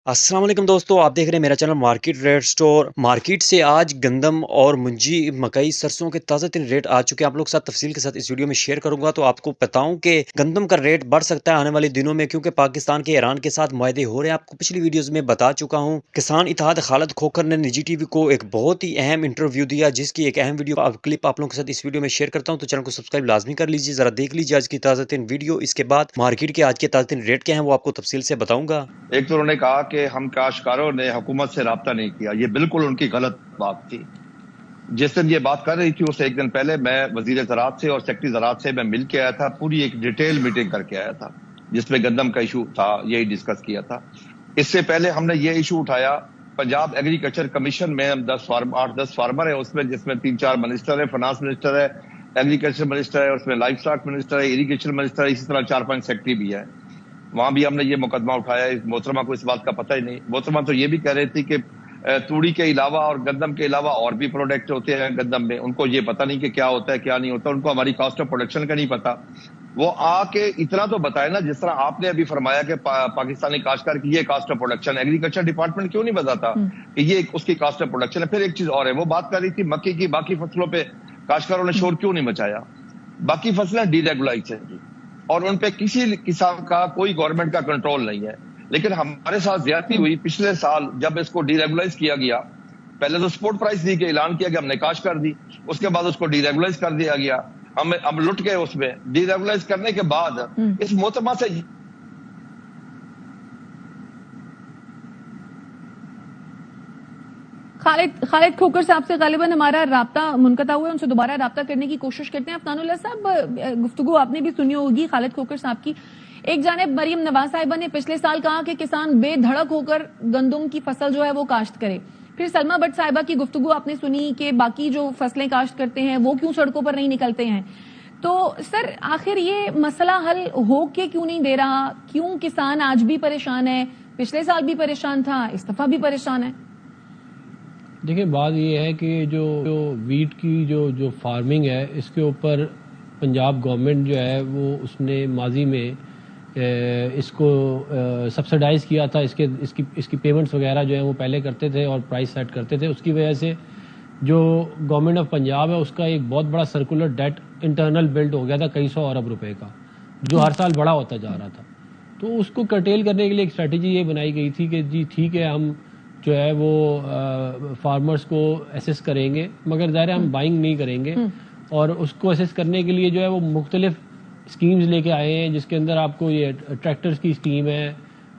अस्सलाम वालेकुम दोस्तों, आप देख रहे हैं मेरा channel market rate store. Market से आज गंदम और मुंजी, मकई, सरसों के ताज़ा तीन रेट आ चुके हैं। आप लोग के साथ तफसील के साथ इस वीडियो में शेयर करूंगा। तो आपको बताऊं कि गंदम का रेट बढ़ सकता है आने वाले दिनों में, क्योंकि पाकिस्तान के ईरान के साथ मुआहदे हो रहे हैं। आपको पिछली वीडियोज़ में बता चुका हूँ। किसान इत्तेहाद खालिद खोखर ने निजी टीवी को एक बहुत ही अहम इंटरव्यू दिया, जिसकी एक अहम वीडियो क्लिप आप लोगों के साथ इस वीडियो में शेयर करता हूँ। तो चैनल को सब्सक्राइब लाजमी कर लीजिए, जरा देख लीजिए आज की ताज़ा तीन वीडियो। इसके बाद मार्केट के आज के ताज़ा तीन रेट क्या है वो आपको तफसील से बताऊंगा। एक तो उन्होंने कहा कि हम काश्तकारों ने हुकूमत से राब्ता नहीं किया। ये बिल्कुल उनकी गलत बात थी। जिस दिन ये बात कर रही थी उससे एक दिन पहले मैं वजीर ज़राअत से और सेक्रेटरी ज़राअत से मैं मिल के आया था, पूरी एक डिटेल मीटिंग करके आया था जिसमें गंदम का इशू था, यही डिस्कस किया था। इससे पहले हमने ये इशू उठाया पंजाब एग्रीकल्चर कमीशन में। हम 8-10 फार्मर है उसमें, जिसमें 3-4 मिनिस्टर है, फाइनेंस मिनिस्टर है, एग्रीकल्चर मिनिस्टर है, उसमें लाइफ स्टॉक मिनिस्टर है, इरीगेशन मिनिस्टर है, इसी तरह 4-5 सेक्रेटरी भी है। वहां भी हमने ये मुकदमा उठाया। मोहतरमा को इस बात का पता ही नहीं। मोहतरमा तो ये भी कह रही थी कि तूड़ी के अलावा और गंदम के अलावा और भी प्रोडक्ट होते हैं गंदम में, उनको ये पता नहीं कि क्या होता है क्या नहीं होता, उनको हमारी कॉस्ट ऑफ प्रोडक्शन का नहीं पता। वो आके इतना तो बताए ना, जिस तरह आपने अभी फरमाया कि पाकिस्तानी काश्तकार की ये cost of production, agriculture department क्यों नहीं बताता कि ये उसकी कॉस्ट ऑफ प्रोडक्शन है। फिर एक चीज और है, वो बात कर रही थी मक्की की, बाकी फसलों पे काश्तकारों ने शोर क्यों नहीं मचाया। बाकी फसलें डीरेगुलाइज हैं और उन पे किसी किसान का कोई गवर्नमेंट का कंट्रोल नहीं है। लेकिन हमारे साथ ज्यादती हुई पिछले साल जब इसको डीरेगुलाइज किया गया। पहले तो स्पोर्ट प्राइस दी के ऐलान किया कि हमने काश कर दी, उसके बाद उसको डीरेगुलाइज कर दिया गया। हम लुट गए उसमें। डीरेगुलाइज करने के बाद इस मोहतरमा से खालिद खोखर साहब से गालिबन हमारा राब्ता मुनक़ता हुआ है, उनसे दोबारा राब्ता करने की कोशिश करते हैं। अफनानुल्लाह साहब, गुफ्तगू आपने भी सुनी होगी खालिद खोखर साहब की। एक जानिब मरियम नवाज साहिबा ने पिछले साल कहा कि किसान बेधड़क होकर गंदम की फसल जो है वो काश्त करे। फिर सलमा भट्ट साहिबा की गुफ्तगू आपने सुनी कि बाकी जो फसलें काश्त करते हैं वो क्यों सड़कों पर नहीं निकलते हैं। तो सर, आखिर ये मसला हल हो के क्यों नहीं दे रहा? क्यों किसान आज भी परेशान है? पिछले साल भी परेशान था, इस दफा भी परेशान है। देखिए, बात ये है कि जो वीट की जो फार्मिंग है, इसके ऊपर पंजाब गवर्नमेंट जो है वो उसने माजी में इसको सब्सिडाइज किया था। इसकी पेमेंट्स वगैरह जो है वो पहले करते थे और प्राइस सेट करते थे। उसकी वजह से जो गवर्नमेंट ऑफ पंजाब है उसका एक बहुत बड़ा सर्कुलर डेट इंटरनल बिल्ड हो गया था, कई सौ अरब रुपए का, जो हर साल बड़ा होता जा रहा था। तो उसको कर्टेल करने के लिए एक स्ट्रेटेजी ये बनाई गई थी कि जी ठीक है, हम जो है वो फार्मर्स को असेस करेंगे, मगर ज़ाहिर हम बाइंग नहीं करेंगे। और उसको असेस करने के लिए जो है वो मुख्तलिफ स्कीम्स लेके आए हैं, जिसके अंदर आपको ये ट्रैक्टर्स की स्कीम है,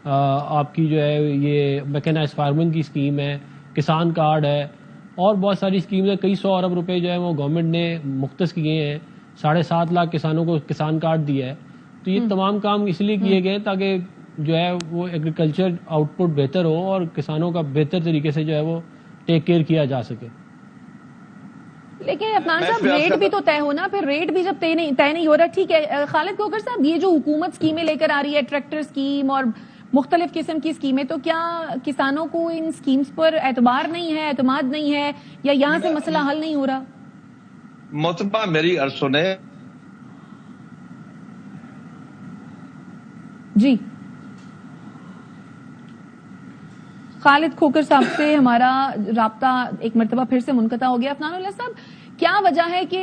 आपकी जो है ये मैकेनाइज्ड फार्मिंग की स्कीम है, किसान कार्ड है, और बहुत सारी स्कीम्स है। कई सौ अरब रुपए जो है वो गवर्नमेंट ने मुख्तस किए हैं। 7.5 लाख किसानों को किसान कार्ड दिया है। तो ये तमाम काम इसलिए किए गए ताकि जो है वो एग्रीकल्चर आउटपुट बेहतर हो और किसानों का बेहतर तरीके से जो है वो टेक केयर किया जा सके। लेकिन अफनान साहब, रेट भी तो तय होना। फिर रेट भी जब तय नहीं हो रहा, ठीक है खालिद खोखर साहब, ये जो हुकूमत स्कीमें लेकर आ रही है, ट्रैक्टर स्कीम और मुख्तलिफ किस्म की स्कीमें, तो क्या किसानों को इन स्कीम्स पर एतबार नहीं है, एतमाद नहीं है, या यहाँ से मसला हल नहीं हो रहा? मोहतरमा मेरी अर्ज सुने जी। खालिद खोखर साहब से हमारा राब्ता एक मरतबा फिर से मुनक़ता हो गया। अफनानुल्लाह साहब, क्या वजह है कि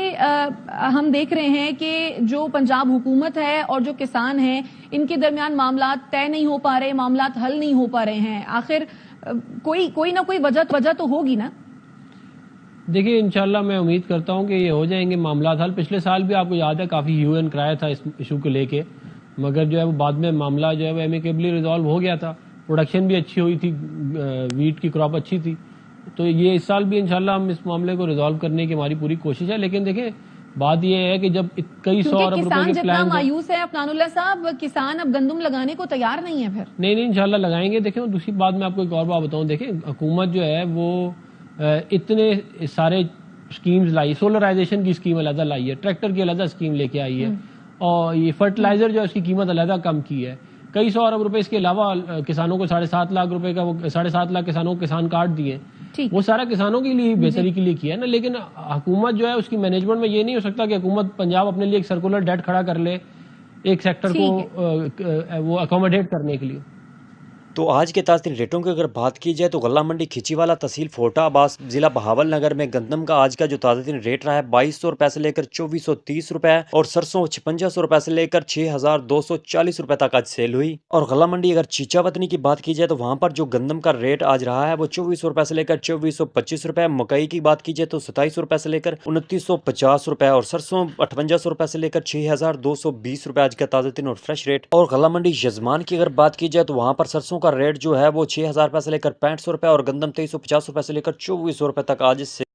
हम देख रहे हैं कि जो पंजाब हुकूमत है और जो किसान हैं, इनके दरमियान मामलात तय नहीं हो पा रहे, मामलात हल नहीं हो पा रहे हैं? आखिर कोई ना कोई वजह तो होगी ना? देखिए, इंशाल्लाह मैं उम्मीद करता हूं कि ये हो जाएंगे मामलात हल। पिछले साल भी आपको याद है काफ़ी ह्यू एंड क्राई था इस इशू को लेके, मगर जो है वो बाद में मामला जो है वो एमिकेबली रिजॉल्व हो गया था। प्रोडक्शन भी अच्छी हुई थी, वीट की क्रॉप अच्छी थी। तो ये इस साल भी इंशाल्लाह हम इस मामले को रिजॉल्व करने की हमारी पूरी कोशिश है। लेकिन देखिए, बात ये है कि जब कई सौ अरब रुपए के प्लान मायूस है अफनानुल्लाह साहब, किसान अब गंदम लगाने को तैयार नहीं है। फिर नहीं इंशाल्लाह लगाएंगे। देखिए, दूसरी बात मैं आपको एक और बात बताऊं। देखिए, हुकूमत जो है वो इतने सारे स्कीम्स लाई, सोलराइजेशन की स्कीम अलहदा लाई है, ट्रैक्टर की अलहदा स्कीम लेके आई है, और ये फर्टिलाइजर जो है उसकी कीमत अलहदा कम की है। कई सौ अरब रुपए इसके अलावा किसानों को 7.5 लाख रुपए का, वो 7.5 लाख किसानों को किसान कार्ड दिए। वो सारा किसानों के लिए बेहतरी के लिए किया है ना। लेकिन हुकूमत जो है उसकी मैनेजमेंट में ये नहीं हो सकता कि हुकूमत पंजाब अपने लिए एक सर्कुलर डेट खड़ा कर ले एक सेक्टर को वो अकोमोडेट करने के लिए। تو آج کے تازہ ترین ریٹوں کی اگر بات کی جائے تو غلہ منڈی کھچیوالا تحصیل فورٹا عباس ضلع بہاول نگر میں گندم کا آج کا جو تازہ ترین ریٹ رہا ہے 2200 روپے سے لے کر 2430 روپے اور سرسوں 5600 روپے سے لے کر 6240 روپے تک آج سیل ہوئی۔ اور غلہ منڈی اگر چیچا وطنی کی بات کی جائے تو وہاں پر جو گندم کا ریٹ آج رہا ہے وہ 2400 روپے سے لے کر 2425 روپے، مکئی کی بات کی جائے تو 2700 روپے سے لے کر 2950 روپے اور سرسوں 5800 روپے سے لے کر 6220 روپے آج کا تازہ ترین اور فریش ریٹ۔ اور غلہ منڈی یزمان کی اگر بات کی جائے تو وہاں پر سرسوں کا ریٹ جو ہے وہ 6000 روپے سے لے کر 6500 روپے اور گندم 2350 روپے سے لے کر 2400 روپے تک آج سے